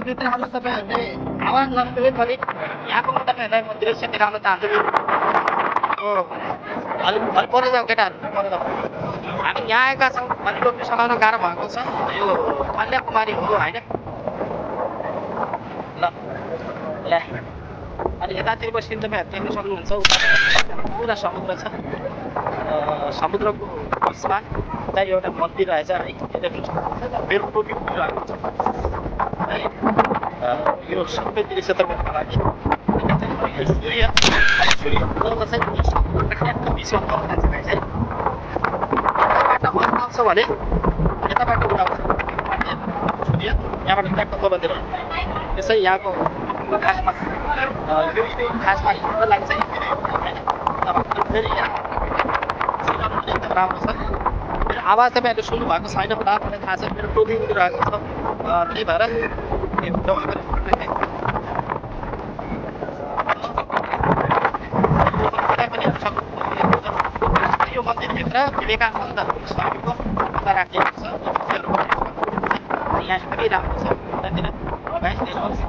भित्र आउनु तपाईहरुले आवाज नसुने पनि यहाँको म तपाईहरुलाई म दृश्य देखाउन चाहन्छु। अलि पर जाऊ केटाहरु, पर जाऊ। हामी यहाँ आएका छौँ भने टोपी सलाउन गाह्रो भएको छ। यो कन्याकुमारी हो हैन? ल ल अनि यतातिर बसिन तपाईहरु देख्न सक्नुहुन्छ पुरा समुद्र छ। समुद्रको बिचमा चाहिँ एउटा मन्दिर रहेछ है। मेरो टोपी लगाएको छ है। यो सबै दृश्य तपाईहरुको लागि सूर्य चाहिँ समुद्रको बिचमा पर्छ गाइस है। यताबाट आउँछ भने यताबाट उडाउँछ सूर्य, यहाँबाट ट्याक्क तलतिर। त्यसै यहाँको खासमा खासमा हिँड्नको लागि चाहिँ फेरि यहाँ एकदम राम्रो छ। मेरो आवाज तपाईँहरूले सुन्नु भएको छैन होला मलाई थाहा छ। मेरो टोपी उडिरहेको छ त्यही भएर यो मन्दिरभित्र विवेकानन्द स्वामीको फोटो राखिएको छ। यहाँ एकदमै राम्रो छ। उतातिर गाइस देख्नुहोस्।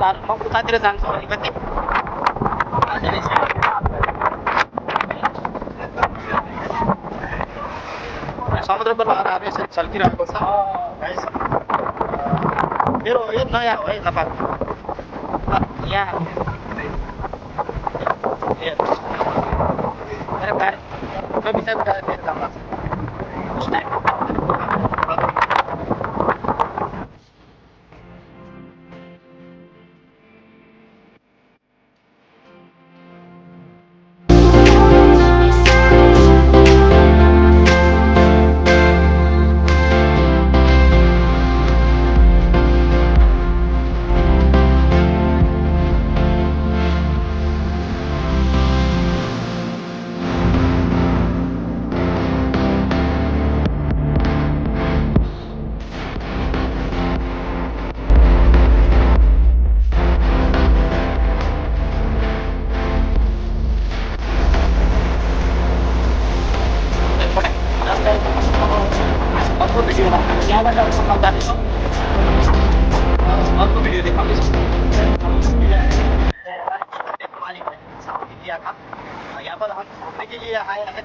म उतातिर जान्छु अलिकति। समुद्रको लहरहरू यसरी छल्किरहेको छ। मेरो यो नयाँ हो है नेपाल। यहाँ मेरो विषयबाट काम लाग्छ। आपको वीडियो दिखा यहाँ पर हम घूमने के लिए आए हैं।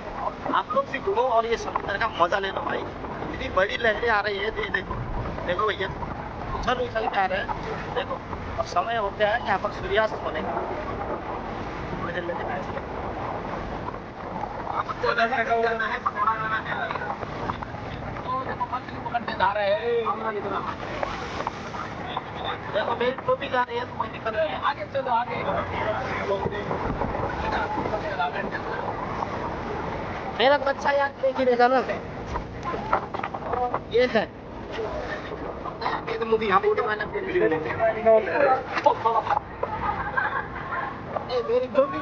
आप लोग भी घूमो और ये समुद्र का मजा ले लो भाई। इतनी बड़ी लहरें आ रही है। देखो देखो भैया उछल उछल के आ रहे हैं। देखो अब समय हो गया है यहाँ पर सूर्यास्त होने का। देखो मेरी टोपी जा रही है तो कोई दिक्कत नहीं है। आगे चलो आगे। मेरा बच्चा यार लेके ले जाना ये है। ये तो मुझे यहाँ पे उठाना वीडियो लेते हैं। ये मेरी टोपी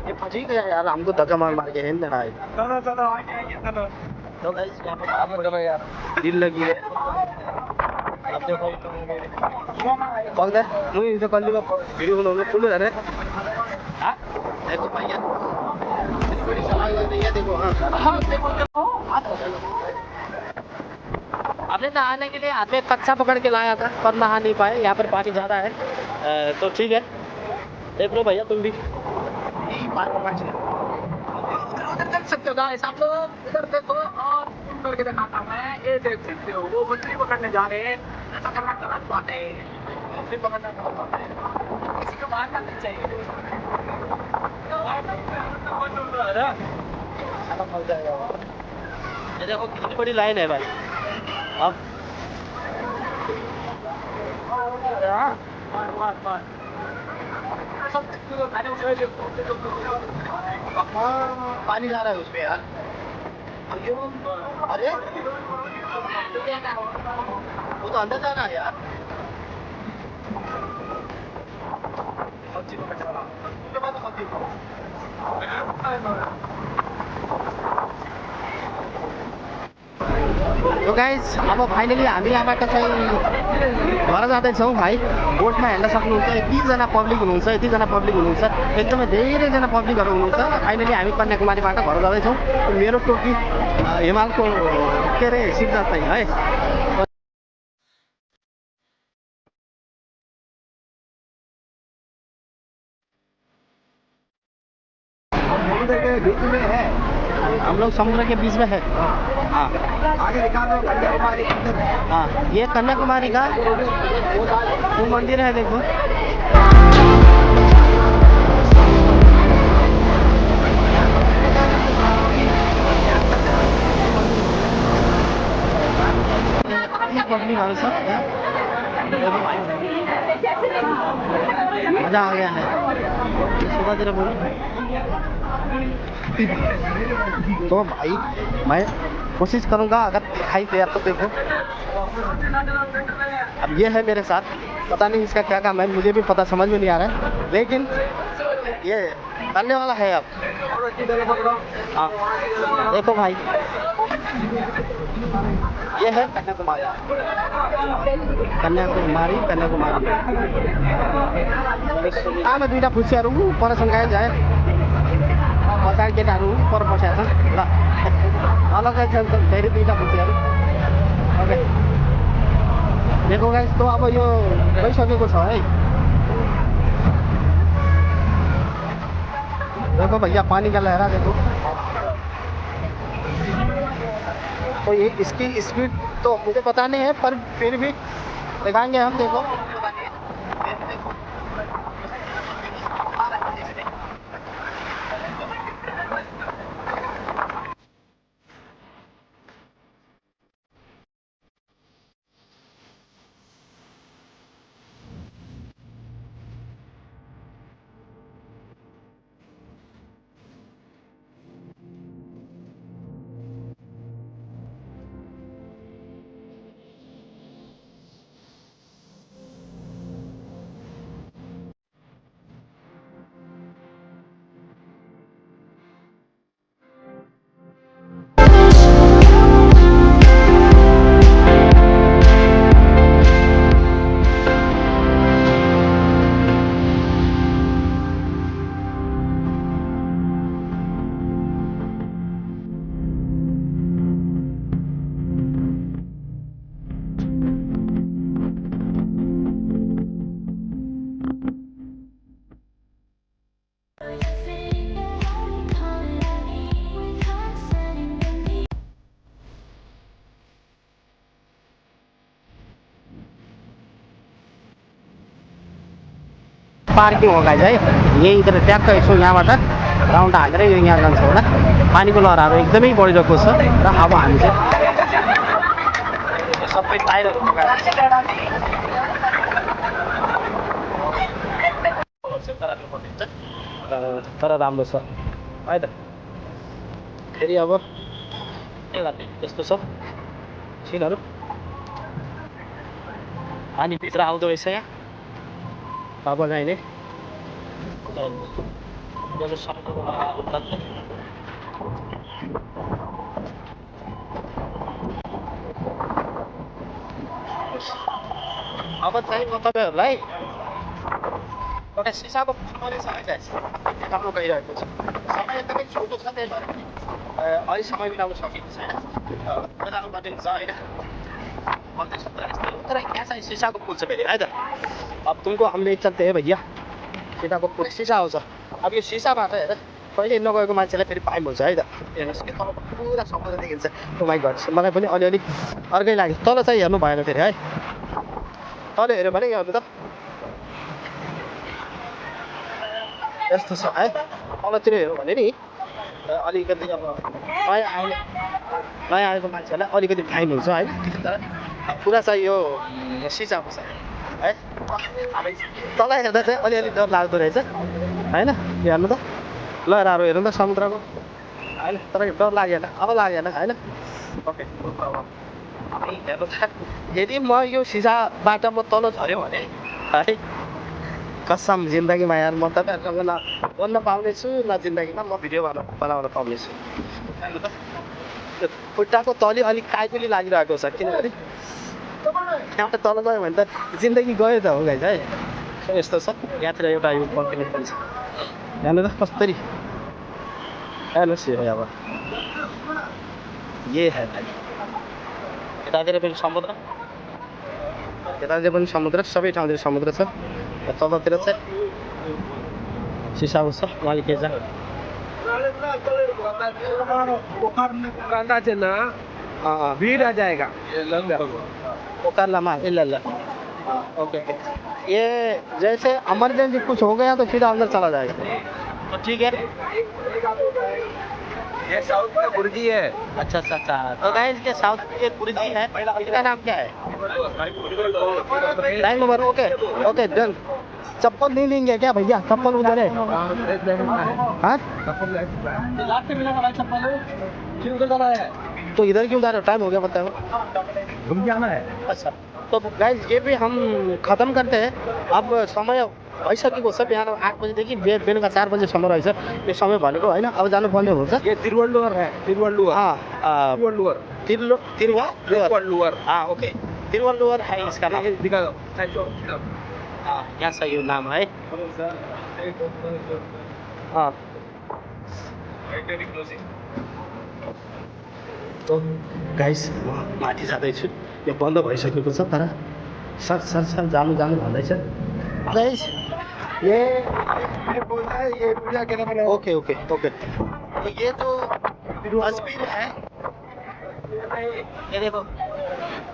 ये फंसी गया यार। हमको धक्का मार मार के है ना भाई। तो गाइस यहाँ पर आप करो यार दिल लगी है। आप देखो कौन है मुझे इसे कल का वीडियो बनाने फुल रह रहे। हाँ देखो भैया बड़ी सवाल है देखो। हाँ देखो आपने नहाने के लिए हाथ में कच्चा पकड़ के लाया था पर नहा नहीं पाए। यहाँ पर पानी ज़्यादा है तो ठीक है। देख लो भैया तुम भी उधर देख सकते हो गाइस। आप लोग उधर देखो और तुम करके दिखाता हूँ मैं। ये देख सकते हो वो मछली पकड़ने जा रहे हैं। ऐसा करना गलत बात है। मछली पकड़ना गलत बात है। किसी को मारना नहीं चाहिए। मर जाएगा। ये देखो कितनी बड़ी लाइन है भाई। अब पानी जा रहा है उसपे यार। अरे वो तो अंदर जा रहा है यार। यो गाइस अब फाइनली हामी यहाँबाट चाहिँ घर जाँदैछौँ भाइ। बोटमा हेर्न सक्नुहुन्छ यतिजना पब्लिक हुनुहुन्छ, यतिजना पब्लिक हुनुहुन्छ, एकदमै धेरैजना पब्लिकहरू हुनुहुन्छ। फाइनली हामी कन्याकुमारीबाट घर जाँदैछौँ। मेरो टोपी हिमालको के अरे सिद्धार्थ है। हम लोग समुद्र के बीच में है। हाँ हाँ, ये कन्याकुमारी का वो मंदिर है, देखो। मजा आ गया है। सुबह बोलो तो भाई मैं कोशिश करूंगा अगर दिखाई दे तो देखो। अब ये है मेरे साथ, पता नहीं इसका क्या काम है, मुझे भी पता समझ में नहीं आ रहा है, लेकिन ये करने वाला है अब। हाँ देखो भाई, ये है कन्याकुमारी। कन्याकुमारी कन्याकुमारी आमा दुईटा फुच्चीहरू पर सँगाए जाए पछाडि केटाहरू पर बसेको छ ल। अलग्गै छ फेरि दुईटा फुच्चीहरू। ओके देखो गाइस, तो अब यो गइसकेको छ है। देखो भैया पानी का लहरा देखो। तो ये इसकी स्पीड तो मुझे पता नहीं है, पर फिर भी दिखाएंगे हम। देखो पार्किङ हो गाइस है। यही इधर ट्याक्क यसो यहाँबाट राउन्ड हालेर यो यहाँ जान्छ होला। पानीको लहराहरू एकदमै बढिरहेको छ र अब हामी चाहिँ सबै टायरहरू तर राम्रो छ है त। फेरि अब यस्तो छ सिनहरू, पानी भित्र आउँदो रहेछ यहाँ। अब जाने अब चाहिँ म तपाईँहरूलाई एउटा सिसाको राम्रो गइरहेको छ। समय एकदमै छोटो छ, त्यही भएर अहिले समय मिलाउन सकिन्छ होइन। तर यहाँ चाहिँ शीशा को पुल से है त। अब तुमको हम ले चलते हैं भैया, शीशा को पुल शीशा आउँछ। अब यो शीशाबाट हेर कहिले नगएको मान्छेलाई फेरि पाइम हुन्छ है त। हेर्नुहोस् के तल पुरा समुद्र देखिन्छ। ओ माइ गॉड, मलाई पनि अलिअलि अर्कै लाग्यो। तल चाहिँ हेर्नु भएन फेरि है, तल हेऱ्यो भने यहाँ त यस्तो छ है। तलतिर हेऱ्यो भने नि अलिकति अब नयाँ आएको मान्छेहरूलाई अलिकति फाइन हुन्छ है। तर पुरा चाहिँ यो सिसा हुन्छ है। तल हेर्दा चाहिँ अलिअलि डर लाग्दो रहेछ होइन। हेर्नु त लहराहरू हेर्नु त समुद्रको होइन, तर डर लागेन, अब लागेन होइन। ओके हेर्नु त, यदि म यो सिसाबाट म तल झऱ्यो भने है कसम जिन्दगीमा यार म तपाईँहरूसँग न बोल्न पाउनेछु न जिन्दगीमा म भिडियो बनाउन पाउनेछु। त्यो खुट्टाको तली अलिक काइकुली लागिरहेको छ किनभने त्यहाँबाट तल गयो भने त जिन्दगी गयो त हो गाइस है। यस्तो छ यहाँतिर एउटा यो कन्टिनेन्ट पनि छ यहाँनिर कसरी हेर्नुहोस् यो अब ये है भाइ यतातिर पनि समुद्र यतातिर पनि समुद्र सबै ठाउँतिर समुद्र छ तलतिर चाहिँ सिसाउ छ उहाँले के छ भीड़ आ जाएगा पोखर लामा इल्ला ओके ये जैसे इमरजेंसी कुछ हो गया तो सीधा अंदर चला जाएगा तो ठीक है। ये साउथ का बुर्जी है। अच्छा अच्छा अच्छा तो गाइस के साउथ के गुरुजी है इसका नाम क्या है line number okay okay done. चप्पल नहीं लेंगे क्या भैया चप्पल उधर है हाँ तो इधर क्यों जा रहे हो टाइम हो गया बताओ घूम के आना है। अच्छा तो गाइस ये भी हम खत्म करते हैं अब समय भइसकेको छ बिहान 8 बजेदेखि बेलुका 4 बजेसम्म रहेछ यो समय भनेको होइन अब जानुपर्ने हुन्छ। ये तिरुवल्लुवर है तिरुवल्लुवर तिरुवल्लुवर तिरुवल्लुवर हाँ ओके तिरुवल्लुवर है इसका नाम दिखा यहाँ से यो नाम है हाँ तो गाइस म माथि जाँदैछु यो बन्द भइसकेको छ तर सर सर सर जानु जानु भन्दैछ गाइस ये पूजा के लिए ओके ओके ओके तो ये जो तस्वीर है ये देखो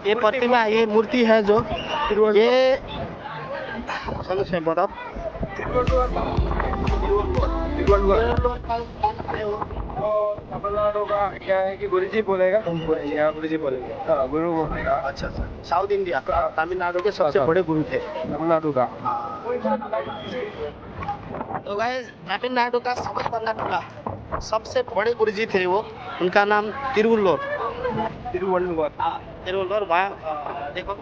ये प्रतिमा ये मूर्ति है जो ये सुनो बताओ तमिलनाडु का क्या है कि गुरुजी बोलेगा यहाँ गुरुजी बोलेगा हाँ गुरु बोलेगा। अच्छा अच्छा साउथ इंडिया तमिलनाडु के सबसे बड़े गुरु थे तमिलनाडु का। तो गाइस तमिलनाडु का सबसे बड़े गुरुजी थे वो उनका नाम तिरुवल्लुवर तिरुवल्लुवर तिरुवल्लुवर वहाँ देखो